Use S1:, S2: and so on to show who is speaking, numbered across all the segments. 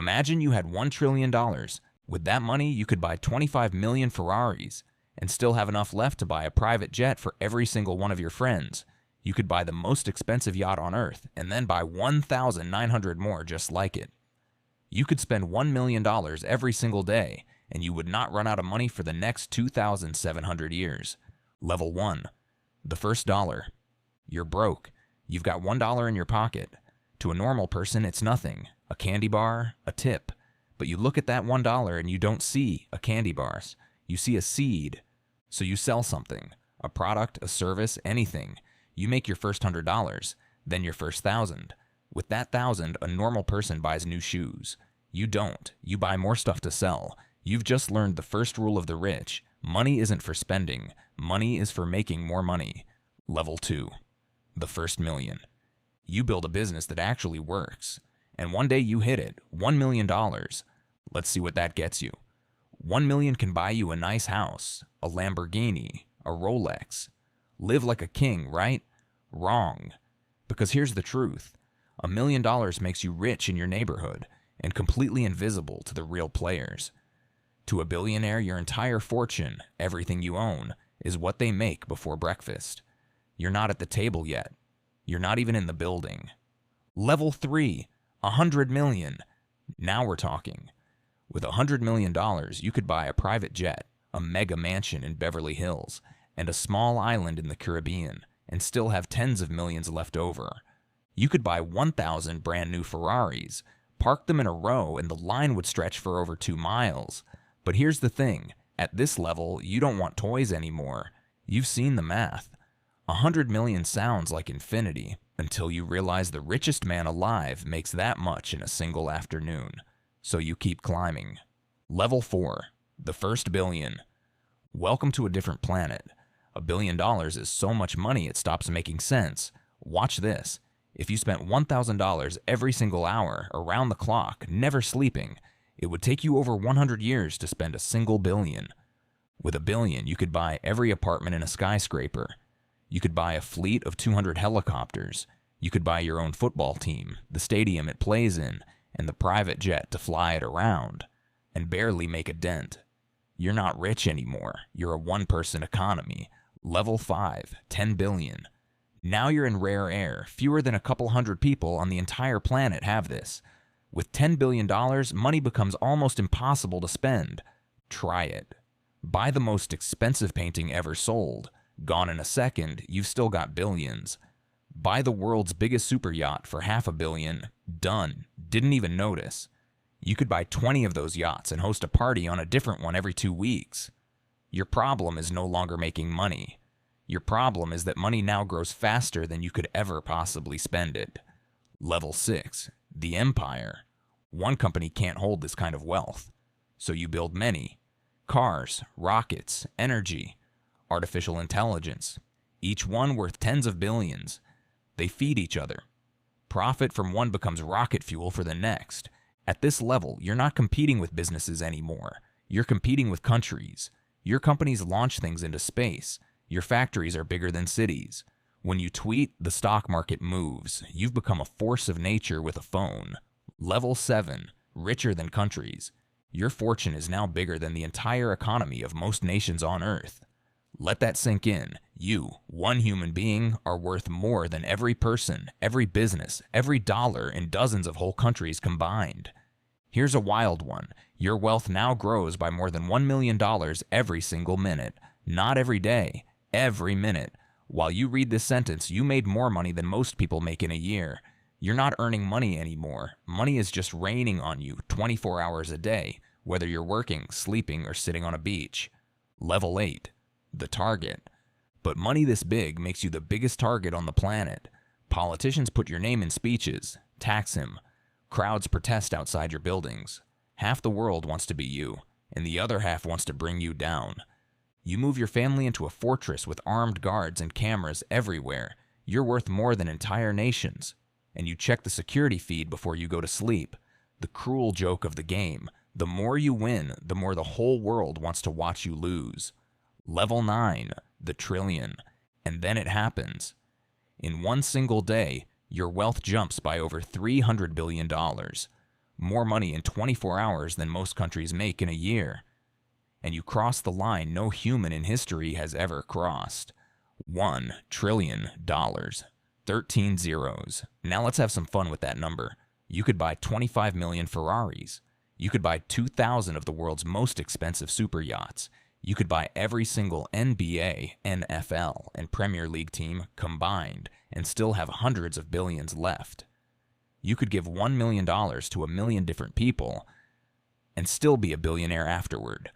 S1: Imagine you had $1 trillion. With that money, you could buy 25 million Ferraris and still have enough left to buy a private jet for every single one of your friends. You could buy the most expensive yacht on Earth and then buy 1,900 more just like it. You could spend $1 million every single day, and you would not run out of money for the next 2,700 years. Level 1. The first dollar. You're broke. You've got $1 in your pocket. To a normal person, it's nothing. A candy bar, a tip. But you look at that $1 and you don't see a candy bar. You see a seed. So you sell something. A product, a service, anything. You make your first $100, then your first 1,000. With that 1,000, a normal person buys new shoes. You don't. You buy more stuff to sell. You've just learned the first rule of the rich. Money isn't for spending. Money is for making more money. Level 2. The first million. You build a business that actually works. And one day you hit it. $1 million. Let's see what that gets you. 1 million can buy you a nice house, a Lamborghini, a Rolex. Live like a king, right? Wrong. Because here's the truth. $1 million makes you rich in your neighborhood and completely invisible to the real players. To a billionaire, your entire fortune, everything you own, is what they make before breakfast. You're not at the table yet. You're not even in the building. Level 3, 100 million. Now we're talking. With $100 million, you could buy a private jet, a mega mansion in Beverly Hills, and a small island in the Caribbean, and still have tens of millions left over. You could buy 1,000 brand new Ferraris, park them in a row, and the line would stretch for over 2 miles. But here's the thing, at this level, you don't want toys anymore. You've seen the math. 100 million sounds like infinity, until you realize the richest man alive makes that much in a single afternoon. So you keep climbing. Level 4, the first billion. Welcome to a different planet. $1 billion is so much money it stops making sense. Watch this. If you spent $1,000 every single hour, around the clock, never sleeping, it would take you over 100 years to spend a single billion. With $1 billion, you could buy every apartment in a skyscraper. You could buy a fleet of 200 helicopters. You could buy your own football team, the stadium it plays in, and the private jet to fly it around, and barely make a dent. You're not rich anymore. You're a one-person economy. Level 5, 10 billion. Now you're in rare air. Fewer than a couple hundred people on the entire planet have this. With $10 billion, money becomes almost impossible to spend. Try it. Buy the most expensive painting ever sold. Gone in a second, you've still got billions. Buy the world's biggest super yacht for $500 million. Done. Didn't even notice. You could buy 20 of those yachts and host a party on a different one every 2 weeks. Your problem is no longer making money. Your problem is that money now grows faster than you could ever possibly spend it. Level 6, the empire. One company can't hold this kind of wealth. So you build many. Cars, rockets, energy, artificial intelligence. Each one worth tens of billions. They feed each other. Profit from one becomes rocket fuel for the next. At this level, you're not competing with businesses anymore. You're competing with countries. Your companies launch things into space. Your factories are bigger than cities. When you tweet, the stock market moves. You've become a force of nature with a phone. Level 7, richer than countries. Your fortune is now bigger than the entire economy of most nations on Earth. Let that sink in. You, one human being, are worth more than every person, every business, every dollar in dozens of whole countries combined. Here's a wild one. Your wealth now grows by more than $1 million every single minute. Not every day, every minute. While you read this sentence, you made more money than most people make in a year. You're not earning money anymore. Money is just raining on you 24 hours a day, whether you're working, sleeping, or sitting on a beach. Level 8. The target. But money this big makes you the biggest target on the planet. Politicians put your name in speeches, tax him. Crowds protest outside your buildings. Half the world wants to be you, and the other half wants to bring you down. You move your family into a fortress with armed guards and cameras everywhere. You're worth more than entire nations. And you check the security feed before you go to sleep. The cruel joke of the game. The more you win, the more the whole world wants to watch you lose. Level 9, the trillion. And then it happens. In one single day, your wealth jumps by over $300 billion. more money in 24 hours than most countries make in a year. And you cross the line no human in history has ever crossed. $1 trillion. 13 zeros. Now let's have some fun with that number. You could buy 25 million Ferraris. You could buy 2,000 of the world's most expensive super yachts. You could buy every single NBA, NFL, and Premier League team combined and still have hundreds of billions left. You could give $1 million to a million different people and still be a billionaire afterward.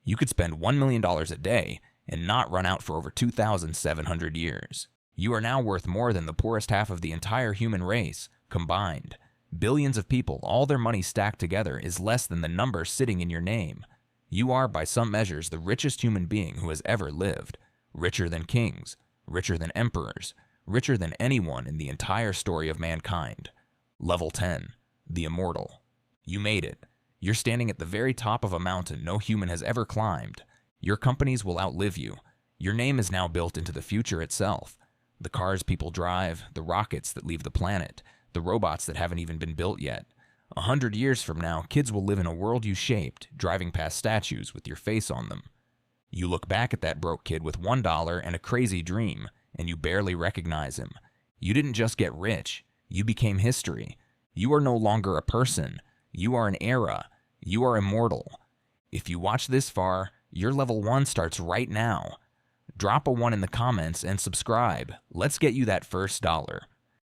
S1: You could spend $1 million a day and not run out for over 2,700 years. You are now worth more than the poorest half of the entire human race combined. Billions of people, all their money stacked together, is less than the number sitting in your name. You are, by some measures, the richest human being who has ever lived. Richer than kings, richer than emperors, richer than anyone in the entire story of mankind. Level 10. The immortal. You made it. You're standing at the very top of a mountain no human has ever climbed. Your companies will outlive you. Your name is now built into the future itself. The cars people drive, the rockets that leave the planet, the robots that haven't even been built yet. 100 years from now, kids will live in a world you shaped, driving past statues with your face on them. You look back at that broke kid with $1 and a crazy dream, and you barely recognize him. You didn't just get rich. You became history. You are no longer a person. You are an era. You are immortal. If you watch this far, your level 1 starts right now. Drop a 1 in the comments and subscribe. Let's get you that first dollar.